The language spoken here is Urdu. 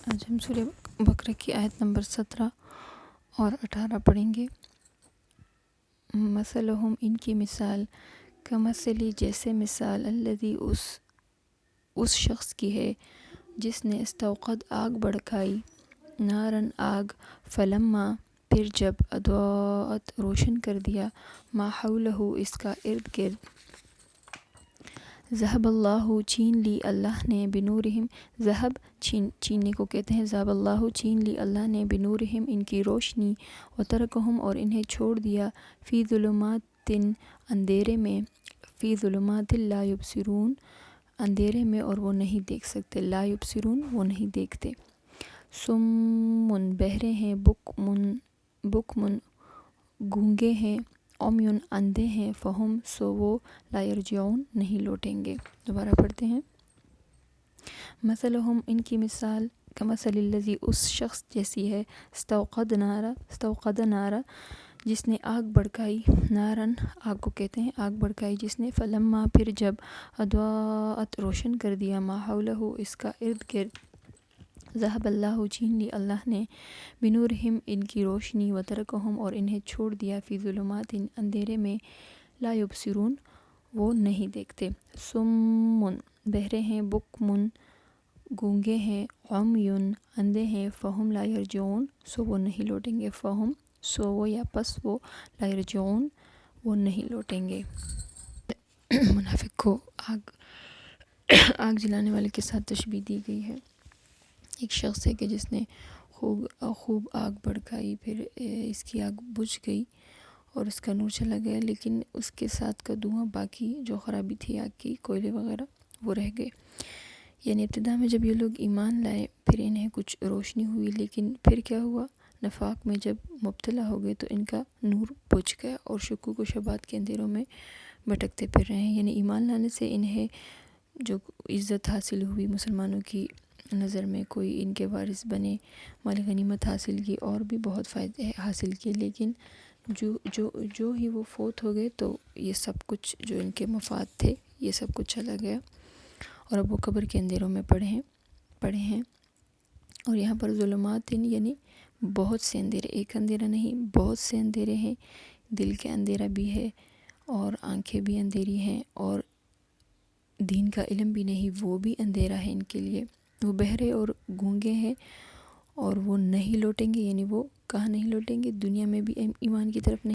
آج ہم سورہ بقرہ کی آیت نمبر 17 اور 18 پڑھیں گے۔ مثلہم ان کی مثال، کمثلی جیسے مثال الذی اس شخص کی ہے جس نے استوقد آگ بھڑکائی، نارن آگ، فلما پھر جب اضاءت روشن کر دیا، ما حولہ اس کا ارد گرد، ذہب اللہ چھین لی اللہ نے، بنورہم ذہب چھیننے کو کہتے ہیں، ذہب اللہ چھین لی اللہ نے، بنورہم ان کی روشنی، وترکہم اور انہیں چھوڑ دیا، فی ظلمات اندھیرے میں، فی ظلمات لا یبصرون اندھیرے میں اور وہ نہیں دیکھ سکتے، لا یبصرون وہ نہیں دیکھتے، صم بہرے ہیں، بکمن گونگے ہیں، عمیٌ اندھے ہیں، فہم سو وہ لا یرجعون نہیں لوٹیں گے۔ دوبارہ پڑھتے ہیں۔ مثلہم ان کی مثال، کمثل الذی اس شخص جیسی ہے، استوقد نارا جس نے آگ بھڑکائی، نارن آگ کو کہتے ہیں، آگ بھڑکائی جس نے، فلما پھر جب اضاءت روشن کر دیا، ما حولہ اس کا ارد گرد، ذہب اللہ چھین لی اللہ نے، بنورہم ان کی روشنی، وترکہم اور انہیں چھوڑ دیا، فی ظلمات اندھیرے میں، لا یبصرون وہ نہیں دیکھتے، صم بہرے ہیں، بکمن گونگے ہیں، عمیٌ اندھے ہیں، فہم لا یرجعون سو وہ نہیں لوٹیں گے، فہم سو وہ یا پس وہ لا یرجعون وہ نہیں لوٹیں گے۔ منافق کو آگ جلانے والے کے ساتھ تشبیہ دی گئی ہے۔ ایک شخص ہے کہ جس نے خوب آگ بھڑکائی، پھر اس کی آگ بجھ گئی اور اس کا نور چلا گیا، لیکن اس کے ساتھ کا دھواں، باقی جو خرابی تھی آگ کی، کوئلے وغیرہ وہ رہ گئے۔ یعنی ابتدا میں جب یہ لوگ ایمان لائے، پھر انہیں کچھ روشنی ہوئی، لیکن پھر کیا ہوا، نفاق میں جب مبتلا ہو گئے تو ان کا نور بجھ گیا اور شکوک و شبہات کے اندھیروں میں بھٹکتے پھر رہے ہیں۔ یعنی ایمان لانے سے انہیں جو عزت حاصل ہوئی مسلمانوں کی نظر میں، کوئی ان کے وارث بنے، مال غنیمت حاصل کی، اور بھی بہت فائدے حاصل کیے، لیکن جو ہی وہ فوت ہو گئے تو یہ سب کچھ جو ان کے مفاد تھے یہ سب کچھ چلا گیا، اور اب وہ قبر کے اندھیروں میں پڑے ہیں۔ اور یہاں پر ظلمات یعنی بہت سے اندھیرے، ایک اندھیرا نہیں، بہت سے اندھیرے ہیں، دل کے اندھیرا بھی ہے، اور آنکھیں بھی اندھیری ہیں، اور دین کا علم بھی نہیں، وہ بھی اندھیرا ہے ان کے لیے، وہ بہرے اور گونگے ہیں، اور وہ نہیں لوٹیں گے، یعنی وہ کہاں نہیں لوٹیں گے، دنیا میں بھی ایمان کی طرف نہیں